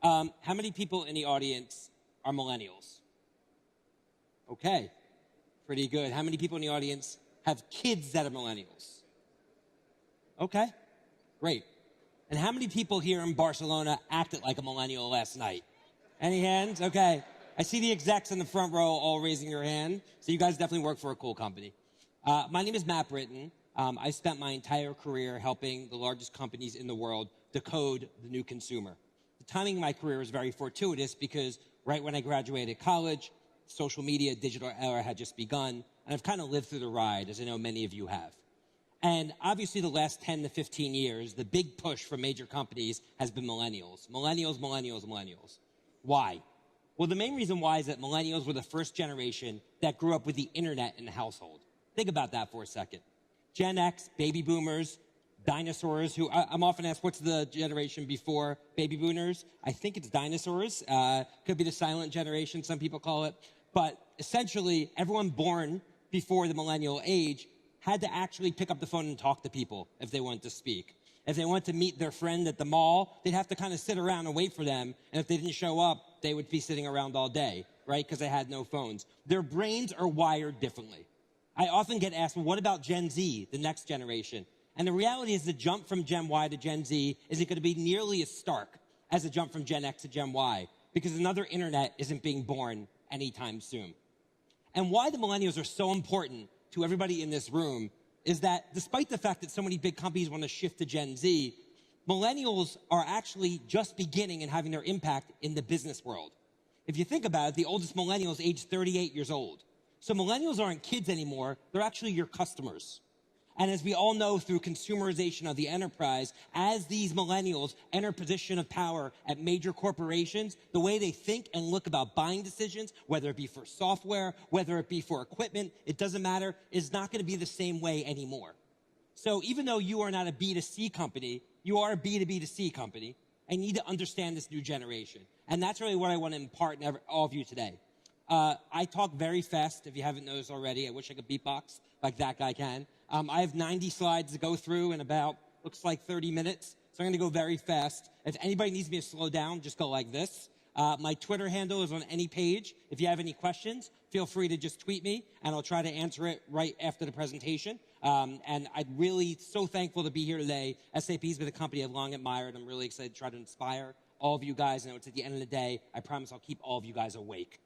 How many people in the audience are millennials? Okay, pretty good. How many people in the audience have kids that are millennials? Okay, great. And how many people here in Barcelona acted like a millennial last night? Any hands? Okay. I see the execs in the front row all raising your hand, so you guys definitely work for a cool company. My name is Matt Britton. I spent my entire career helping the largest companies in the world decode the new consumer. The timing of my career was very fortuitous because right when I graduated college, social media, digital era had just begun, and I've kind of lived through the ride, as I know many of you have. And obviously the last 10 to 15 years, the big push for major companies has been millennials. Millennials, millennials, millennials. Why? Well, the main reason why is that millennials were the first generation that grew up with the internet in the household. Think about that for a second. Gen X, baby boomers, dinosaurs, who I'm often asked, what's the generation before baby boomers? I think it's dinosaurs. Could be the silent generation, some people call it. But essentially, everyone born before the millennial age had to actually pick up the phone and talk to people if they wanted to speak. If they wanted to meet their friend at the mall, they'd have to kind of sit around and wait for them. And if they didn't show up, they would be sitting around all day, right? Because they had no phones. Their brains are wired differently. I often get asked, well, what about Gen Z, the next generation? And the reality is the jump from Gen Y to Gen Z isn't going to be nearly as stark as the jump from Gen X to Gen Y, because another internet isn't being born anytime soon. And why the millennials are so important to everybody in this room is that despite the fact that so many big companies want to shift to Gen Z, millennials are actually just beginning and having their impact in the business world. If you think about it, the oldest millennial is age 38 years old. So millennials aren't kids anymore, they're actually your customers. And as we all know through consumerization of the enterprise, as these millennials enter position of power at major corporations, the way they think and look about buying decisions, whether it be for software, whether it be for equipment, it doesn't matter, is not going to be the same way anymore. So even though you are not a B2C company, you are a B2B2C company, and you need to understand this new generation. And that's really what I want to impart in all of you today. I talk very fast, if you haven't noticed already. I wish I could beatbox like that guy can. I have 90 slides to go through in about, looks like 30 minutes. So I'm going to go very fast. If anybody needs me to slow down, just go like this. My Twitter handle is on any page. If you have any questions, feel free to just tweet me, and I'll try to answer it right after the presentation. And I'm really so thankful to be here today. SAP has been a company I've long admired. I'm really excited to try to inspire all of you guys. I know it's at the end of the day. I promise I'll keep all of you guys awake.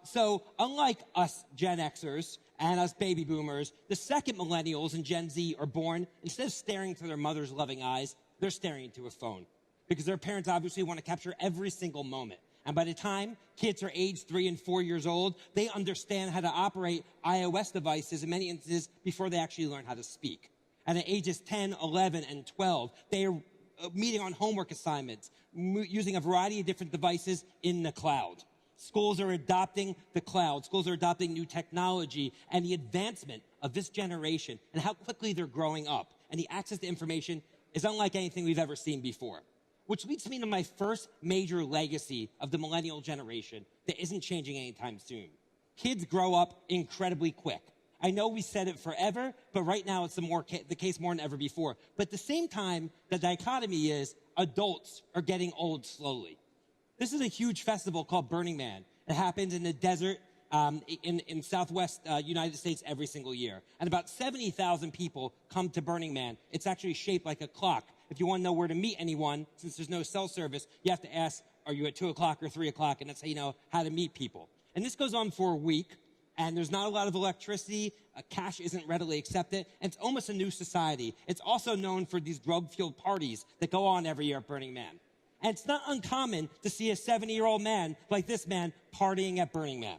So unlike us Gen Xers and us baby boomers, the second millennials and Gen Z are born, instead of staring into their mother's loving eyes, they're staring into a phone. Because their parents obviously want to capture every single moment. And by the time kids are aged 3 and 4 years old, they understand how to operate iOS devices in many instances before they actually learn how to speak. And at ages 10, 11, and 12, they are meeting on homework assignments, using a variety of different devices in the cloud. Schools are adopting the cloud. Schools are adopting new technology, and the advancement of this generation and how quickly they're growing up and the access to information is unlike anything we've ever seen before. Which leads me to my first major legacy of the millennial generation that isn't changing anytime soon. Kids grow up incredibly quick. I know we said it forever, but right now it's the case more than ever before. But at the same time, the dichotomy is adults are getting old slowly. This is a huge festival called Burning Man. It happens in the desert in Southwest United States every single year. And about 70,000 people come to Burning Man. It's actually shaped like a clock. If you want to know where to meet anyone, since there's no cell service, you have to ask, are you at 2 o'clock or 3 o'clock? And that's how you know how to meet people. And this goes on for a week, and there's not a lot of electricity. Cash isn't readily accepted, and it's almost a new society. It's also known for these drug-fueled parties that go on every year at Burning Man. And it's not uncommon to see a 70-year-old man like this man partying at Burning Man.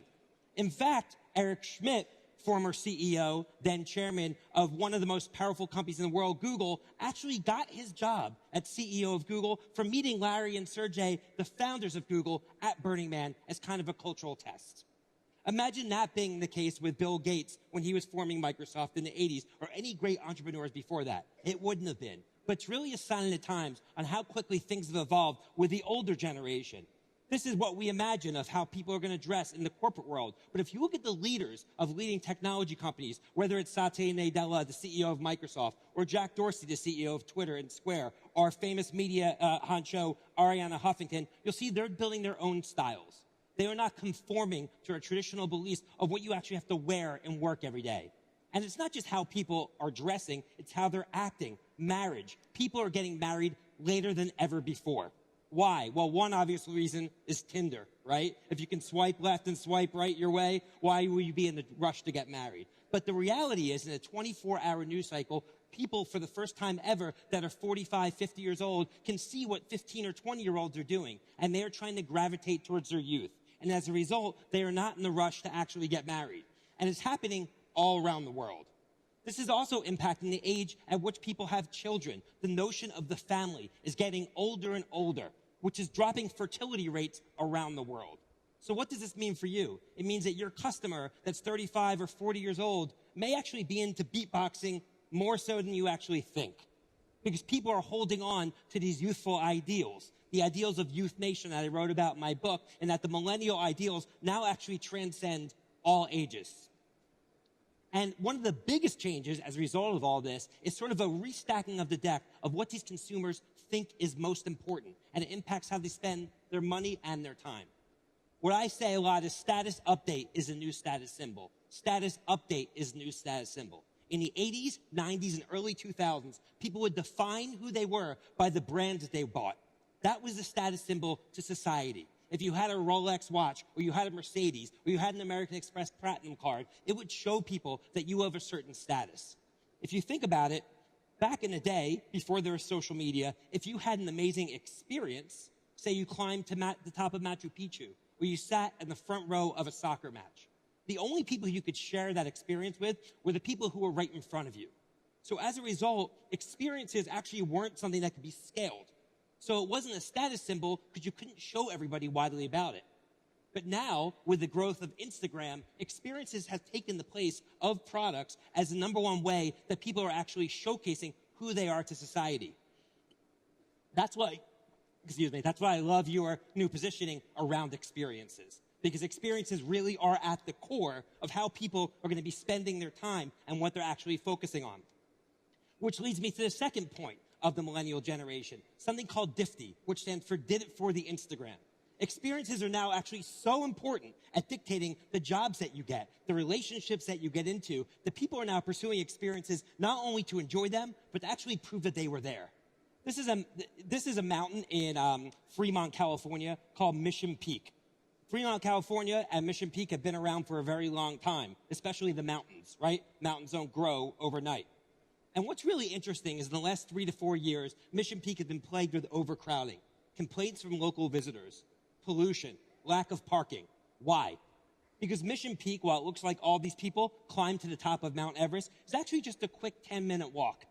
In fact, Eric Schmidt, former CEO, then chairman of one of the most powerful companies in the world, Google, actually got his job as CEO of Google from meeting Larry and Sergey, the founders of Google, at Burning Man as kind of a cultural test. Imagine that being the case with Bill Gates when he was forming Microsoft in the 80s, or any great entrepreneurs before that. It wouldn't have been. But it's really a sign of the times on how quickly things have evolved with the older generation. This is what we imagine of how people are going to dress in the corporate world. But if you look at the leaders of leading technology companies, whether it's Satya Nadella, the CEO of Microsoft, or Jack Dorsey, the CEO of Twitter and Square, or famous media honcho Ariana Huffington, you'll see they're building their own styles. They are not conforming to our traditional beliefs of what you actually have to wear and work every day. And it's not just how people are dressing, it's how they're acting. Marriage. People are getting married later than ever before. Why? Well, one obvious reason is Tinder, right? If you can swipe left and swipe right your way, why will you be in the rush to get married? But the reality is, in a 24-hour news cycle, people for the first time ever that are 45, 50 years old can see what 15 or 20-year-olds are doing, and they are trying to gravitate towards their youth. And as a result, they are not in the rush to actually get married. And it's happening all around the world. This is also impacting the age at which people have children. The notion of the family is getting older and older, which is dropping fertility rates around the world. So what does this mean for you? It means that your customer that's 35 or 40 years old may actually be into beatboxing more so than you actually think. Because people are holding on to these youthful ideals, the ideals of Youth Nation that I wrote about in my book, and that the millennial ideals now actually transcend all ages. And one of the biggest changes as a result of all this is sort of a restacking of the deck of what these consumers think is most important, and it impacts how they spend their money and their time. What I say a lot is status update is a new status symbol. Status update is a new status symbol. In the 80s, 90s, and early 2000s, people would define who they were by the brands that they bought. That was the status symbol to society. If you had a Rolex watch, or you had a Mercedes, or you had an American Express Platinum card, it would show people that you have a certain status. If you think about it, back in the day, before there was social media, if you had an amazing experience, say you climbed to the top of Machu Picchu, or you sat in the front row of a soccer match, the only people you could share that experience with were the people who were right in front of you. So as a result, experiences actually weren't something that could be scaled. So it wasn't a status symbol because you couldn't show everybody widely about it. But now, with the growth of Instagram, experiences have taken the place of products as the number one way that people are actually showcasing who they are to society. That's why I love your new positioning around experiences. Because experiences really are at the core of how people are going to be spending their time and what they're actually focusing on. Which leads me to the second point of the millennial generation, something called DIFTY, which stands for Did It for the Instagram. Experiences are now actually so important at dictating the jobs that you get, the relationships that you get into, that people are now pursuing experiences not only to enjoy them, but to actually prove that they were there. This is a mountain in Fremont, California, called Mission Peak. Fremont, California and Mission Peak have been around for a very long time, especially the mountains, right? Mountains don't grow overnight. And what's really interesting is in the last 3 to 4 years, Mission Peak has been plagued with overcrowding, complaints from local visitors, pollution, lack of parking. Why? Because Mission Peak, while it looks like all these people climb to the top of Mount Everest, is actually just a quick 10-minute walk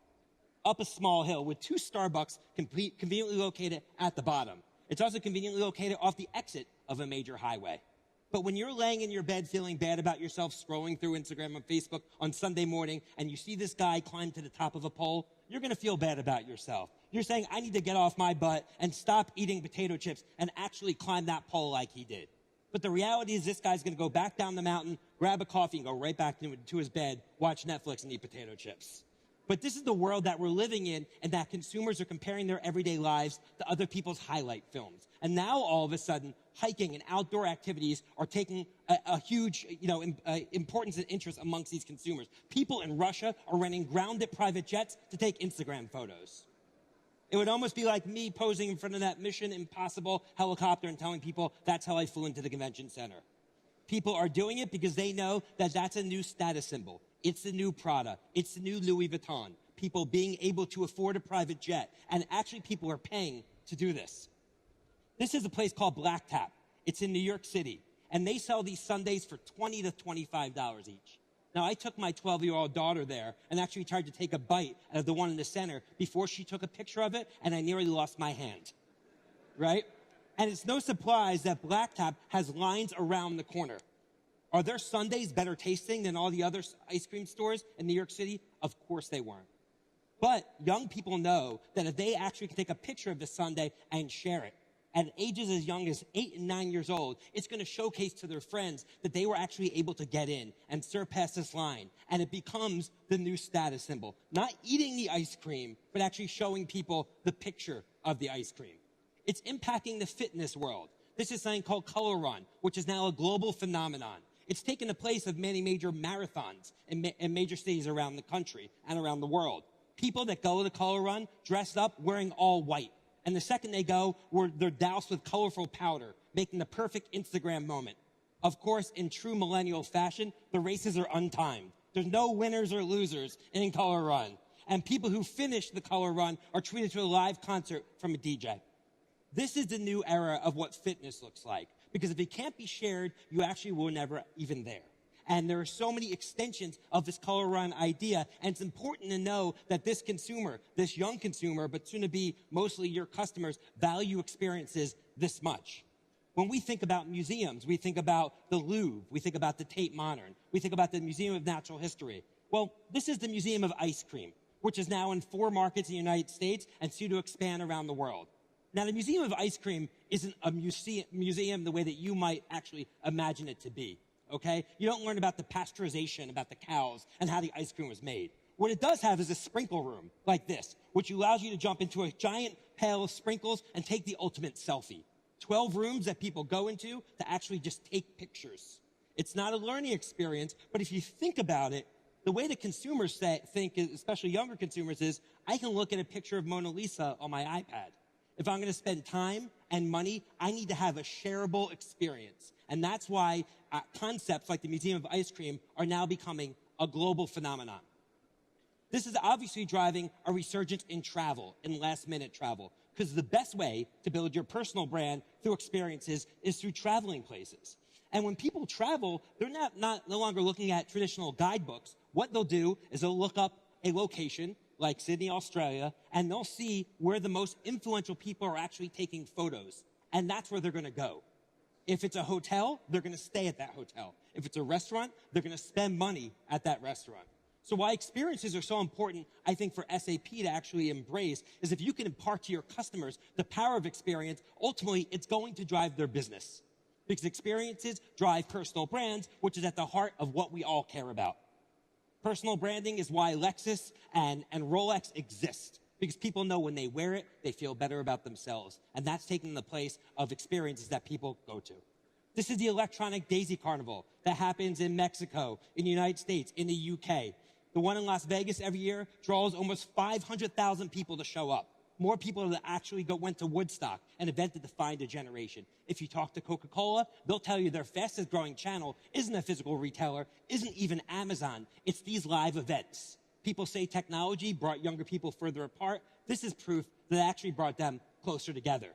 up a small hill with 2 Starbucks conveniently located at the bottom. It's also conveniently located off the exit of a major highway. But when you're laying in your bed feeling bad about yourself, scrolling through Instagram and Facebook on Sunday morning, and you see this guy climb to the top of a pole, you're going to feel bad about yourself. You're saying, I need to get off my butt and stop eating potato chips and actually climb that pole like he did. But the reality is this guy's going to go back down the mountain, grab a coffee, and go right back to his bed, watch Netflix, and eat potato chips. But this is the world that we're living in, and that consumers are comparing their everyday lives to other people's highlight films. And now, all of a sudden, hiking and outdoor activities are taking a huge importance and interest amongst these consumers. People in Russia are renting grounded private jets to take Instagram photos. It would almost be like me posing in front of that Mission Impossible helicopter and telling people that's how I flew into the convention center. People are doing it because they know that that's a new status symbol. It's the new Prada. It's the new Louis Vuitton. People being able to afford a private jet. And actually, people are paying to do this. This is a place called Black Tap. It's in New York City. And they sell these sundaes for $20 to $25 each. Now, I took my 12-year-old daughter there and actually tried to take a bite out of the one in the center before she took a picture of it, and I nearly lost my hand. Right? And it's no surprise that Black Tap has lines around the corner. Are their sundaes better tasting than all the other ice cream stores in New York City? Of course they weren't. But young people know that if they actually can take a picture of the sundae and share it, at ages as young as 8 and 9 years old, it's going to showcase to their friends that they were actually able to get in and surpass this line. And it becomes the new status symbol. Not eating the ice cream, but actually showing people the picture of the ice cream. It's impacting the fitness world. This is something called Color Run, which is now a global phenomenon. It's taken the place of many major marathons in major cities around the country and around the world. People that go to Color Run dressed up wearing all white. And the second they go, they're doused with colorful powder, making the perfect Instagram moment. Of course, in true millennial fashion, the races are untimed. There's no winners or losers in Color Run. And people who finish the Color Run are treated to a live concert from a DJ. This is the new era of what fitness looks like. Because if it can't be shared, you actually were never even there. And there are so many extensions of this Color Run idea. And it's important to know that this consumer, this young consumer, but soon to be mostly your customers, value experiences this much. When we think about museums, we think about the Louvre, we think about the Tate Modern, we think about the Museum of Natural History. Well, this is the Museum of Ice Cream, which is now in 4 markets in the United States and soon to expand around the world. Now, the Museum of Ice Cream isn't a museum the way that you might actually imagine it to be. Okay? You don't learn about the pasteurization, about the cows, and how the ice cream was made. What it does have is a sprinkle room like this, which allows you to jump into a giant pail of sprinkles and take the ultimate selfie. 12 rooms that people go into to actually just take pictures. It's not a learning experience, but if you think about it, the way that consumers think, especially younger consumers, is I can look at a picture of Mona Lisa on my iPad. If I'm going to spend time and money, I need to have a shareable experience. And that's why concepts like the Museum of Ice Cream are now becoming a global phenomenon. This is obviously driving a resurgence in travel, in last-minute travel, because the best way to build your personal brand through experiences is through traveling places. And when people travel, they're no longer looking at traditional guidebooks. What they'll do is they'll look up a location like Sydney, Australia, and they'll see where the most influential people are actually taking photos. And that's where they're going to go. If it's a hotel, they're going to stay at that hotel. If it's a restaurant, they're going to spend money at that restaurant. So why experiences are so important, I think, for SAP to actually embrace is if you can impart to your customers the power of experience, ultimately, it's going to drive their business. Because experiences drive personal brands, which is at the heart of what we all care about. Personal branding is why Lexus and Rolex exist. Because people know when they wear it, they feel better about themselves. And that's taking the place of experiences that people go to. This is the electronic Daisy Carnival that happens in Mexico, in the United States, in the UK. The one in Las Vegas every year draws almost 500,000 people to show up. More people that actually went to Woodstock, an event that defined a generation. If you talk to Coca-Cola, they'll tell you their fastest growing channel isn't a physical retailer, isn't even Amazon. It's these live events. People say technology brought younger people further apart. This is proof that it actually brought them closer together.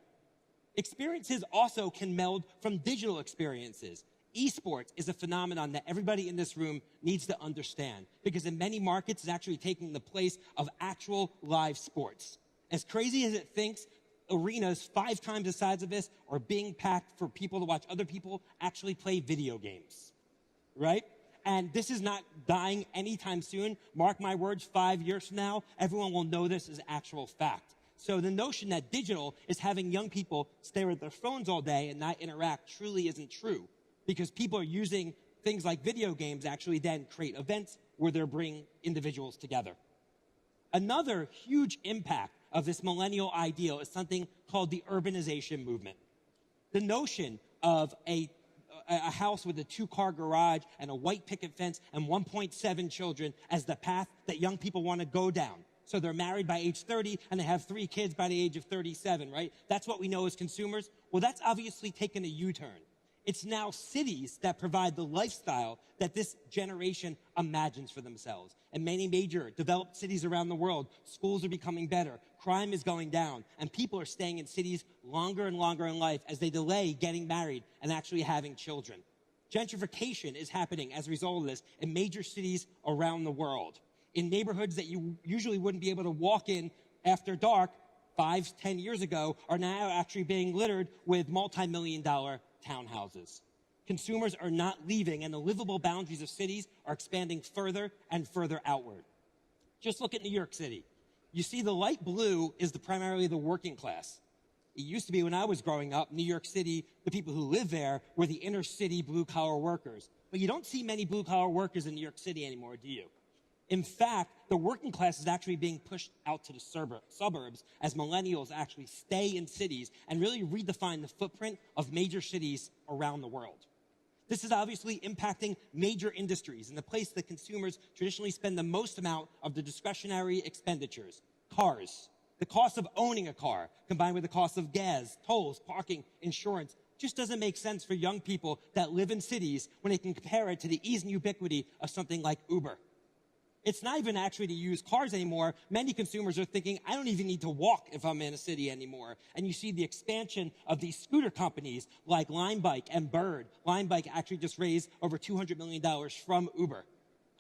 Experiences also can meld from digital experiences. Esports is a phenomenon that everybody in this room needs to understand because in many markets it's actually taking the place of actual live sports. As crazy as it thinks, arenas 5 times the size of this are being packed for people to watch other people actually play video games, right? And this is not dying anytime soon. Mark my words, 5 years from now, everyone will know this as actual fact. So the notion that digital is having young people stare at their phones all day and not interact truly isn't true because people are using things like video games actually then create events where they're bringing individuals together. Another huge impact of this millennial ideal is something called the urbanization movement. The notion of a house with a 2-car garage and a white picket fence and 1.7 children as the path that young people want to go down. So they're married by age 30 and they have 3 kids by the age of 37, right? That's what we know as consumers. Well, that's obviously taken a U-turn. It's now cities that provide the lifestyle that this generation imagines for themselves. In many major developed cities around the world, schools are becoming better, crime is going down, and people are staying in cities longer and longer in life as they delay getting married and actually having children. Gentrification is happening as a result of this in major cities around the world. In neighborhoods that you usually wouldn't be able to walk in after dark 5-10 years ago are now actually being littered with multi-million-dollar townhouses. Consumers are not leaving, and the livable boundaries of cities are expanding further and further outward. Just look at New York City. You see the light blue is primarily the working class. It used to be when I was growing up, New York City, the people who live there were the inner city blue-collar workers. But you don't see many blue-collar workers in New York City anymore, do you? In fact, the working class is actually being pushed out to the suburbs as millennials actually stay in cities and really redefine the footprint of major cities around the world. This is obviously impacting major industries and the place that consumers traditionally spend the most amount of the discretionary expenditures, cars. The cost of owning a car, combined with the cost of gas, tolls, parking, insurance, just doesn't make sense for young people that live in cities when they can compare it to the ease and ubiquity of something like Uber. It's not even actually to use cars anymore. Many consumers are thinking, I don't even need to walk if I'm in a city anymore. And you see the expansion of these scooter companies like Limebike and Bird. Limebike actually just raised over $200 million from Uber,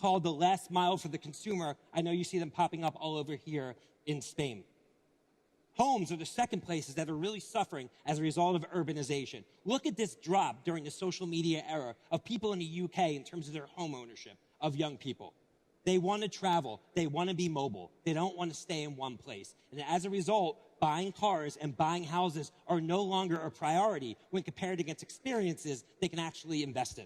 called the last mile for the consumer. I know you see them popping up all over here in Spain. Homes are the second places that are really suffering as a result of urbanization. Look at this drop during the social media era of people in the UK in terms of their home ownership of young people. They want to travel. They want to be mobile. They don't want to stay in one place. And as a result, buying cars and buying houses are no longer a priority when compared against experiences they can actually invest in.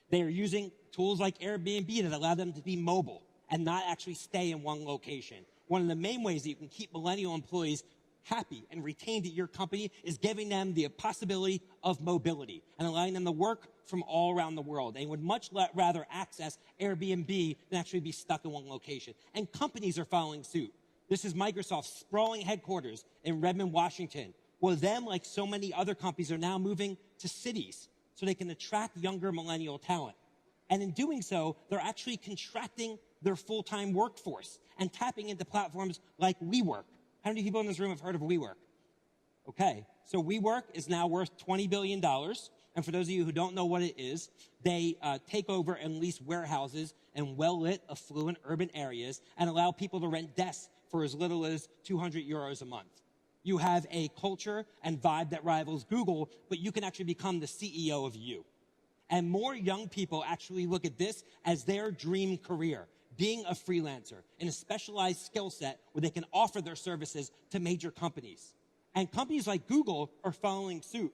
They are using tools like Airbnb that allow them to be mobile and not actually stay in one location. One of the main ways that you can keep millennial employees happy and retained at your company is giving them the possibility of mobility and allowing them to work from all around the world. They would much rather access Airbnb than actually be stuck in one location. And companies are following suit. This is Microsoft's sprawling headquarters in Redmond, Washington. Well, them, like so many other companies, are now moving to cities so they can attract younger millennial talent. And in doing so, they're actually contracting their full-time workforce and tapping into platforms like WeWork. How many people in this room have heard of WeWork? Okay, so WeWork is now worth $20 billion. And for those of you who don't know what it is, they take over and lease warehouses in well-lit, affluent urban areas and allow people to rent desks for as little as 200 euros a month. You have a culture and vibe that rivals Google, but you can actually become the CEO of you. And more young people actually look at this as their dream career, being a freelancer in a specialized skill set where they can offer their services to major companies. And companies like Google are following suit.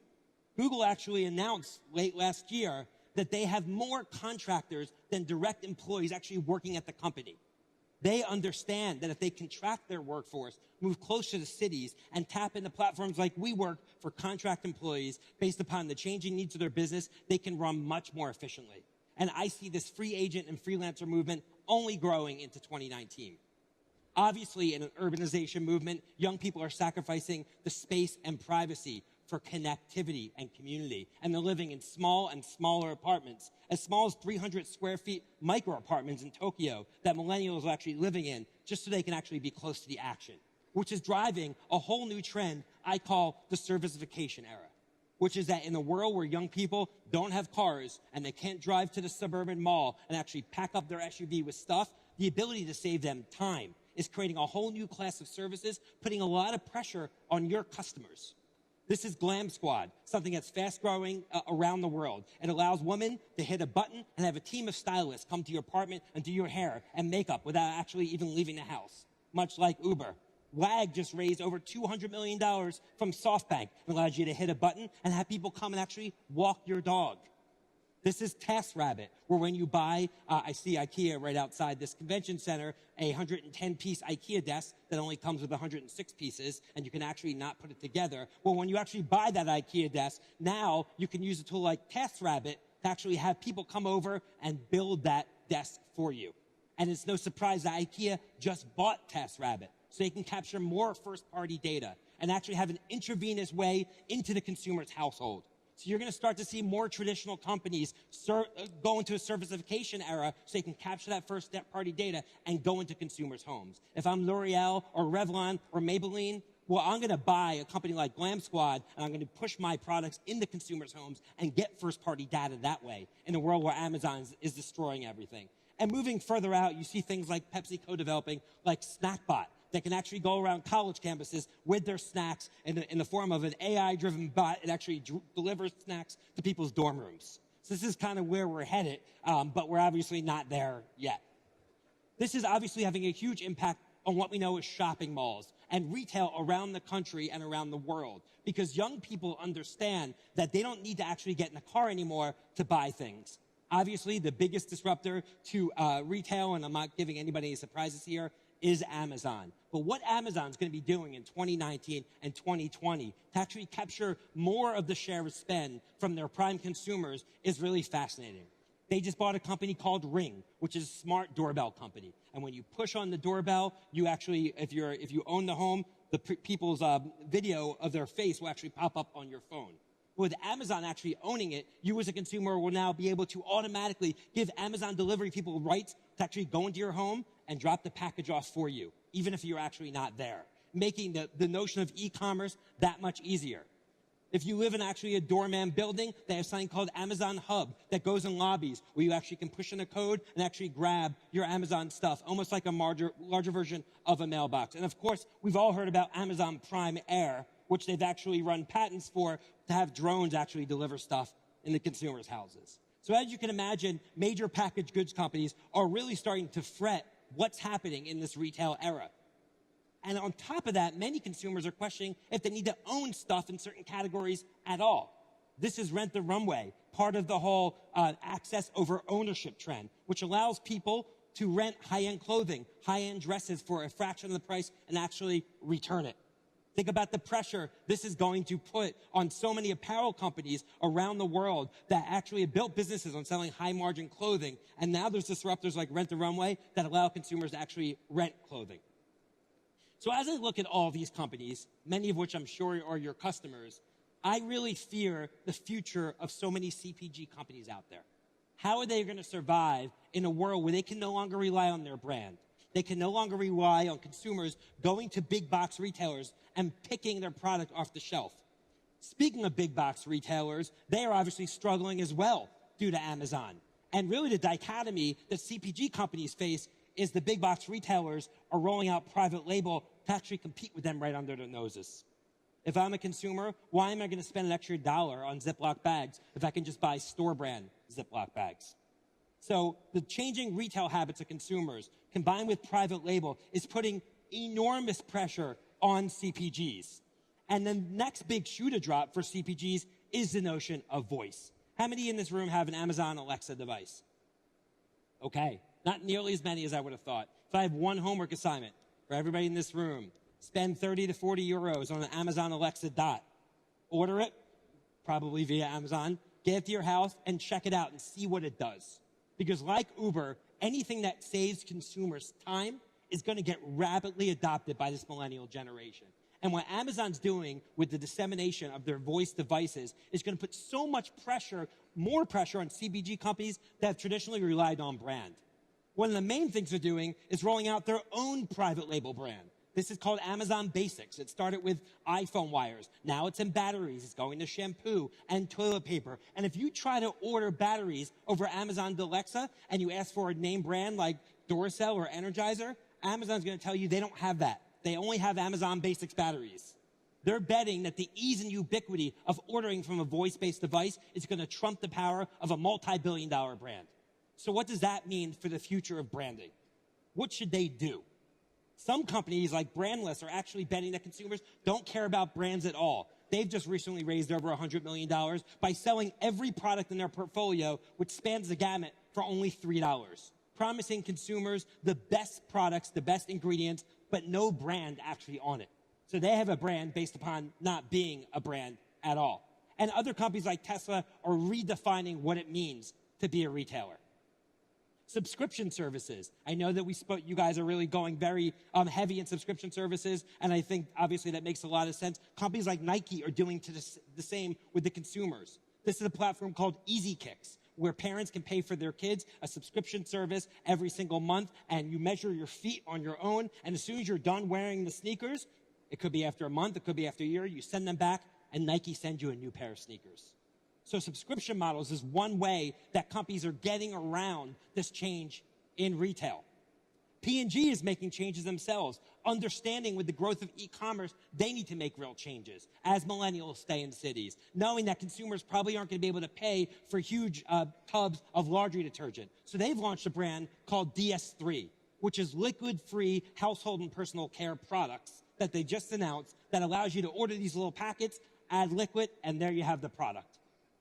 Google actually announced late last year that they have more contractors than direct employees actually working at the company. They understand that if they contract their workforce, move closer to the cities, and tap into platforms like WeWork for contract employees based upon the changing needs of their business, they can run much more efficiently. And I see this free agent and freelancer movement only growing into 2019. Obviously, in an urbanization movement, young people are sacrificing the space and privacy for connectivity and community. And they're living in small and smaller apartments, as small as 300 square feet micro apartments in Tokyo that millennials are actually living in just so they can actually be close to the action, which is driving a whole new trend I call the servicification era, which is that in a world where young people don't have cars and they can't drive to the suburban mall and actually pack up their SUV with stuff, the ability to save them time is creating a whole new class of services, putting a lot of pressure on your customers. This is Glam Squad, something that's fast growing around the world. It allows women to hit a button and have a team of stylists come to your apartment and do your hair and makeup without actually even leaving the house, much like Uber. Wag just raised over $200 million from SoftBank and allows you to hit a button and have people come and actually walk your dog. This is TaskRabbit, where when you buy, I see IKEA right outside this convention center, a 110-piece IKEA desk that only comes with 106 pieces, and you can actually not put it together. Well, when you actually buy that IKEA desk, now you can use a tool like TaskRabbit to actually have people come over and build that desk for you. And it's no surprise that IKEA just bought TaskRabbit, so they can capture more first-party data and actually have an intravenous way into the consumer's household. So you're going to start to see more traditional companies go into a servicification era so they can capture that first-party data and go into consumers' homes. If I'm L'Oreal or Revlon or Maybelline, well, I'm going to buy a company like Glam Squad, and I'm going to push my products into consumers' homes and get first-party data that way in a world where Amazon is destroying everything. And moving further out, you see things like PepsiCo developing like SnackBot, that can actually go around college campuses with their snacks in the form of an AI-driven bot. It actually delivers snacks to people's dorm rooms. So this is kind of where we're headed, but we're obviously not there yet. This is obviously having a huge impact on what we know as shopping malls and retail around the country and around the world. Because young people understand that they don't need to actually get in a car anymore to buy things. Obviously, the biggest disruptor to retail, and I'm not giving anybody any surprises here, is Amazon. But what Amazon's going to be doing in 2019 and 2020 to actually capture more of the share of spend from their prime consumers is really fascinating. They just bought a company called Ring, which is a smart doorbell company. And when you push on the doorbell, you actually, if you own the home, the people's video of their face will actually pop up on your phone. With Amazon actually owning it, you as a consumer will now be able to automatically give Amazon delivery people rights to actually go into your home and drop the package off for you, even if you're actually not there, making the notion of e-commerce that much easier. If you live in actually a doorman building, they have something called Amazon Hub that goes in lobbies where you actually can push in a code and actually grab your Amazon stuff, almost like a larger version of a mailbox. And of course, we've all heard about Amazon Prime Air, which they've actually run patents for to have drones actually deliver stuff in the consumers' houses. So as you can imagine, major packaged goods companies are really starting to fret what's happening in this retail era. And on top of that, many consumers are questioning if they need to own stuff in certain categories at all. This is rent the runway, part of the whole access over ownership trend, which allows people to rent high-end clothing, high-end dresses for a fraction of the price and actually return it. Think about the pressure this is going to put on so many apparel companies around the world that actually have built businesses on selling high-margin clothing. And now there's disruptors like Rent the Runway that allow consumers to actually rent clothing. So as I look at all these companies, many of which I'm sure are your customers, I really fear the future of so many CPG companies out there. How are they going to survive in a world where they can no longer rely on their brand? They can no longer rely on consumers going to big box retailers and picking their product off the shelf. Speaking of big box retailers, they are obviously struggling as well due to Amazon. And really the dichotomy that CPG companies face is the big box retailers are rolling out private label to actually compete with them right under their noses. If I'm a consumer, why am I going to spend an extra $1 on Ziploc bags if I can just buy store brand Ziploc bags? So the changing retail habits of consumers combined with private label is putting enormous pressure on CPGs. And the next big shoe to drop for CPGs is the notion of voice. How many in this room have an Amazon Alexa device? Okay, not nearly as many as I would have thought. If I have one homework assignment for everybody in this room, spend 30 to 40 euros on an Amazon Alexa Dot. Order it, probably via Amazon, get it to your house and check it out and see what it does. Because like Uber, anything that saves consumers time is going to get rapidly adopted by this millennial generation. And what Amazon's doing with the dissemination of their voice devices is going to put so much pressure, more pressure on CPG companies that have traditionally relied on brand. One of the main things they're doing is rolling out their own private label brand. This is called Amazon Basics. It started with iPhone wires. Now it's in batteries. It's going to shampoo and toilet paper. And if you try to order batteries over Amazon Alexa and you ask for a name brand like Duracell or Energizer, Amazon's going to tell you they don't have that. They only have Amazon Basics batteries. They're betting that the ease and ubiquity of ordering from a voice-based device is going to trump the power of a multi-billion-dollar brand. So what does that mean for the future of branding? What should they do? Some companies like Brandless are actually betting that consumers don't care about brands at all. They've just recently raised over $100 million by selling every product in their portfolio, which spans the gamut, for only $3, promising consumers the best products, the best ingredients, but no brand actually on it. So they have a brand based upon not being a brand at all. And other companies like Tesla are redefining what it means to be a retailer. Subscription services. I know that you guys are really going very heavy in subscription services, and I think obviously that makes a lot of sense. Companies like Nike are doing the same with the consumers. This is a platform called Easy Kicks, where parents can pay for their kids a subscription service every single month, and you measure your feet on your own, and as soon as you're done wearing the sneakers, it could be after a month, it could be after a year, you send them back, and Nike sends you a new pair of sneakers. So subscription models is one way that companies are getting around this change in retail. P&G is making changes themselves, understanding with the growth of e-commerce, they need to make real changes as millennials stay in cities, knowing that consumers probably aren't going to be able to pay for huge tubs of laundry detergent. So they've launched a brand called DS3, which is liquid-free household and personal care products that they just announced that allows you to order these little packets, add liquid, and there you have the product.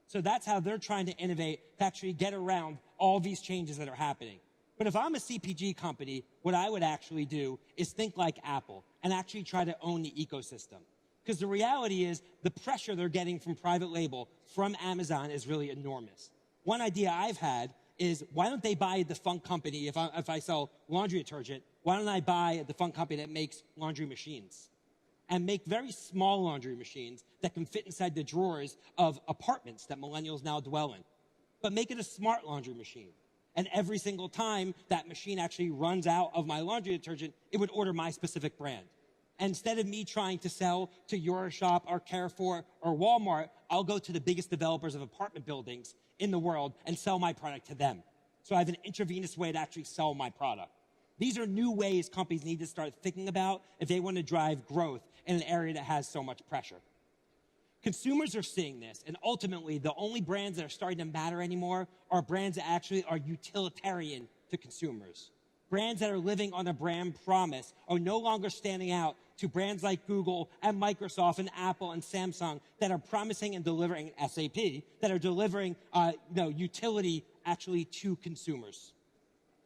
So that's how they're trying to innovate to actually get around all these changes that are happening. But if I'm a CPG company, what I would actually do is think like Apple and actually try to own the ecosystem. Because the reality is the pressure they're getting from private label from Amazon is really enormous. One idea I've had is, why don't they buy a defunct company? If I sell laundry detergent, why don't I buy a defunct company that makes laundry machines? And make very small laundry machines that can fit inside the drawers of apartments that millennials now dwell in. But make it a smart laundry machine. And every single time that machine actually runs out of my laundry detergent, it would order my specific brand. And instead of me trying to sell to your shop or Carrefour or Walmart, I'll go to the biggest developers of apartment buildings in the world and sell my product to them. So I have an intravenous way to actually sell my product. These are new ways companies need to start thinking about if they want to drive growth in an area that has so much pressure. Consumers are seeing this, and ultimately, the only brands that are starting to matter anymore are brands that actually are utilitarian to consumers. Brands that are living on a brand promise are no longer standing out to brands like Google and Microsoft and Apple and Samsung that are promising and delivering SAP, that are delivering utility actually to consumers.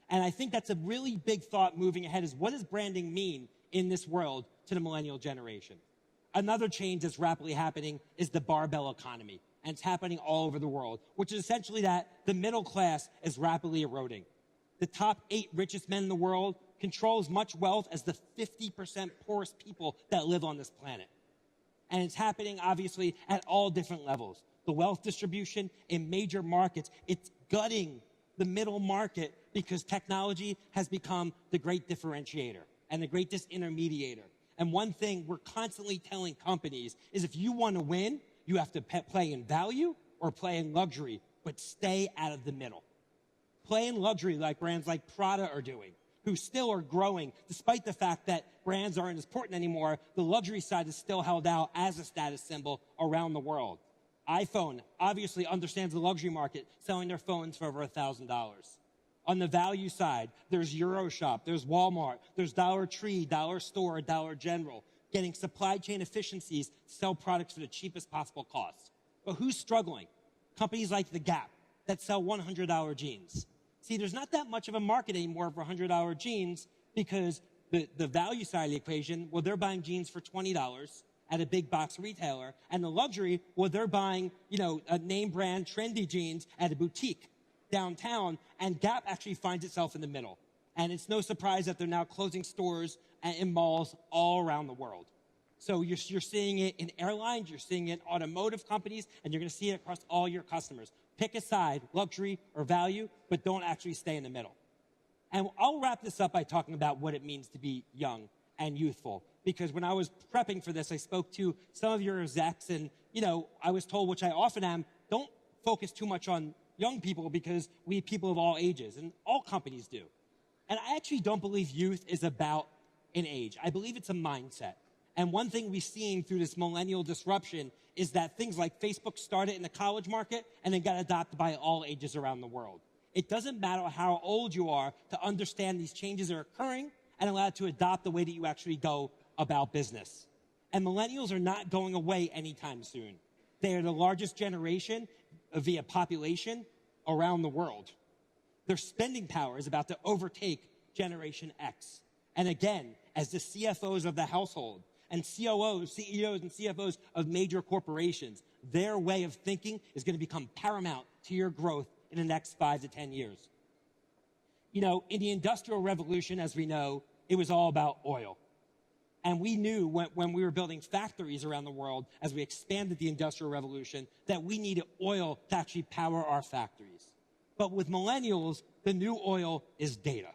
And I think that's a really big thought moving ahead, is what does branding mean in this world to the millennial generation? Another change that's rapidly happening is the barbell economy, and it's happening all over the world, which is essentially that the middle class is rapidly eroding. The top 8 richest men in the world control as much wealth as the 50% poorest people that live on this planet. And it's happening, obviously, at all different levels. The wealth distribution in major markets, it's gutting the middle market because technology has become the great differentiator and the great disintermediator. And one thing we're constantly telling companies is, if you want to win, you have to play in value or play in luxury, but stay out of the middle. Play in luxury like brands like Prada are doing, who still are growing despite the fact that brands aren't as important anymore. The luxury side is still held out as a status symbol around the world. iPhone obviously understands the luxury market, selling their phones for over $1,000. On the value side, there's Euroshop, there's Walmart, there's Dollar Tree, Dollar Store, Dollar General, getting supply chain efficiencies to sell products for the cheapest possible cost. But who's struggling? Companies like The Gap that sell $100 jeans. See, there's not that much of a market anymore for $100 jeans, because the value side of the equation, well, they're buying jeans for $20 at a big box retailer, and the luxury, well, they're buying, a name brand trendy jeans at a boutique downtown, and Gap actually finds itself in the middle. And it's no surprise that they're now closing stores in malls all around the world. So you're seeing it in airlines, you're seeing it in automotive companies, and you're going to see it across all your customers. Pick a side, luxury or value, but don't actually stay in the middle. And I'll wrap this up by talking about what it means to be young and youthful. Because when I was prepping for this, I spoke to some of your execs, and, I was told, which I often am, don't focus too much on young people, because we have people of all ages, and all companies do. And I actually don't believe youth is about an age. I believe it's a mindset. And one thing we've seen through this millennial disruption is that things like Facebook started in the college market and then got adopted by all ages around the world. It doesn't matter how old you are to understand these changes are occurring and allowed to adopt the way that you actually go about business. And millennials are not going away anytime soon. They are the largest generation via population around the world. Their spending power is about to overtake Generation X. And again, as the CFOs of the household and COOs, CEOs and CFOs of major corporations, their way of thinking is going to become paramount to your growth in the next 5 to 10 years. In the Industrial Revolution, as we know, it was all about oil. And we knew when we were building factories around the world, as we expanded the Industrial Revolution, that we needed oil to actually power our factories. But with millennials, the new oil is data.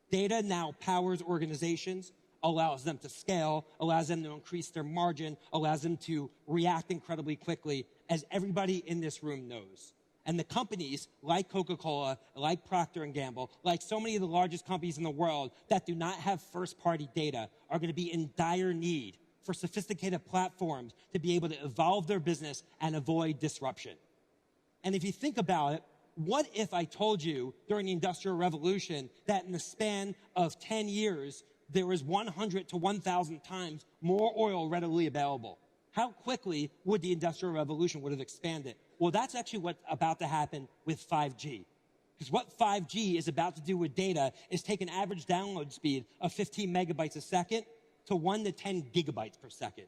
Data now powers organizations, allows them to scale, allows them to increase their margin, allows them to react incredibly quickly, as everybody in this room knows. And the companies like Coca-Cola, like Procter & Gamble, like so many of the largest companies in the world that do not have first-party data are going to be in dire need for sophisticated platforms to be able to evolve their business and avoid disruption. And if you think about it, what if I told you during the Industrial Revolution that in the span of 10 years, there is 100 to 1,000 times more oil readily available. How quickly would the Industrial Revolution would have expanded? Well, that's actually what's about to happen with 5G. Because what 5G is about to do with data is take an average download speed of 15 megabytes a second to 1 to 10 gigabytes per second.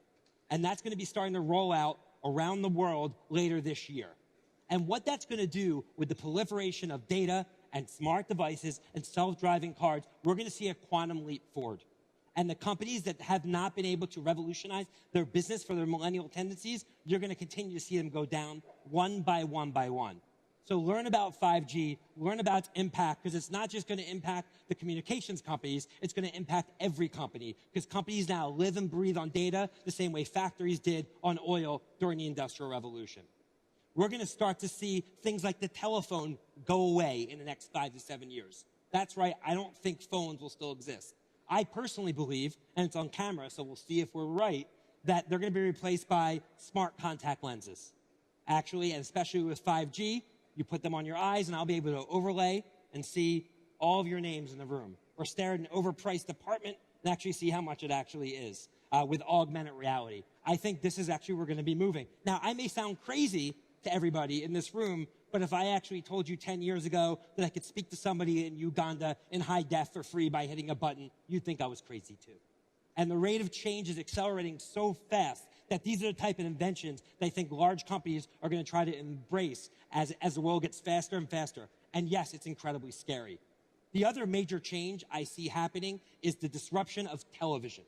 And that's going to be starting to roll out around the world later this year. And what that's going to do with the proliferation of data and smart devices and self-driving cars, we're going to see a quantum leap forward. And the companies that have not been able to revolutionize their business for their millennial tendencies, you're going to continue to see them go down one by one by one. So learn about 5G, learn about its impact, because it's not just going to impact the communications companies, it's going to impact every company, because companies now live and breathe on data the same way factories did on oil during the Industrial Revolution. We're going to start to see things like the telephone go away in the next 5 to 7 years. That's right, I don't think phones will still exist. I personally believe, and it's on camera, so we'll see if we're right, that they're going to be replaced by smart contact lenses. Actually, and especially with 5G, you put them on your eyes, and I'll be able to overlay and see all of your names in the room, or stare at an overpriced apartment and actually see how much it actually is with augmented reality. I think this is actually where we're going to be moving. Now, I may sound crazy to everybody in this room, but if I actually told you 10 years ago that I could speak to somebody in Uganda in high def for free by hitting a button, you'd think I was crazy too. And the rate of change is accelerating so fast that these are the type of inventions that I think large companies are going to try to embrace as the world gets faster and faster. And yes, it's incredibly scary. The other major change I see happening is the disruption of television.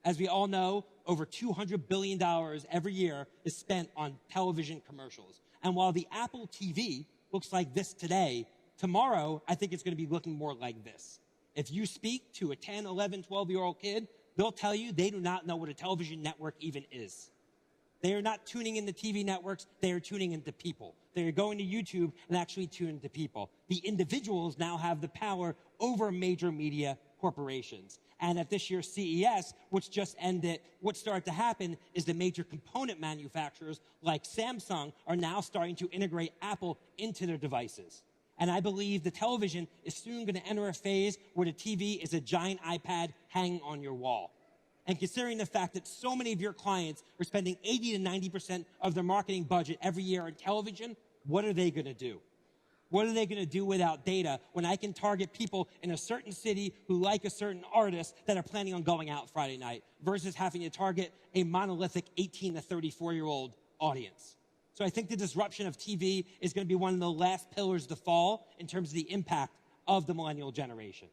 As we all know, over $200 billion every year is spent on television commercials. And while the Apple TV looks like this today, tomorrow I think it's going to be looking more like this. If you speak to a 10, 11, 12-year-old kid, they'll tell you they do not know what a television network even is. They are not tuning into TV networks, they are tuning into people. They are going to YouTube and actually tuning into people. The individuals now have the power over major media corporations. And at this year's CES, which just ended, what started to happen is the major component manufacturers like Samsung are now starting to integrate Apple into their devices. And I believe the television is soon going to enter a phase where the TV is a giant iPad hanging on your wall. And considering the fact that so many of your clients are spending 80 to 90% of their marketing budget every year on television, what are they going to do? What are they going to do without data when I can target people in a certain city who like a certain artist that are planning on going out Friday night versus having to target a monolithic 18 to 34-year-old audience? So I think the disruption of TV is going to be one of the last pillars to fall in terms of the impact of the millennial generation.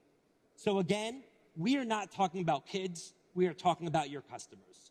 So again, we are not talking about kids. We are talking about your customers.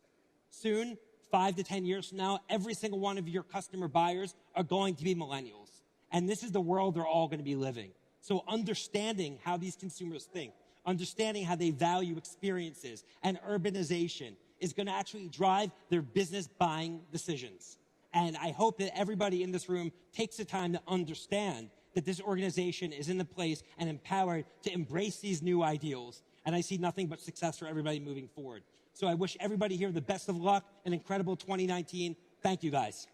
Soon, 5 to 10 years from now, every single one of your customer buyers are going to be millennials. And this is the world they're all going to be living. So understanding how these consumers think, understanding how they value experiences and urbanization is going to actually drive their business buying decisions. And I hope that everybody in this room takes the time to understand that this organization is in the place and empowered to embrace these new ideals. And I see nothing but success for everybody moving forward. So I wish everybody here the best of luck, an incredible 2019. Thank you, guys.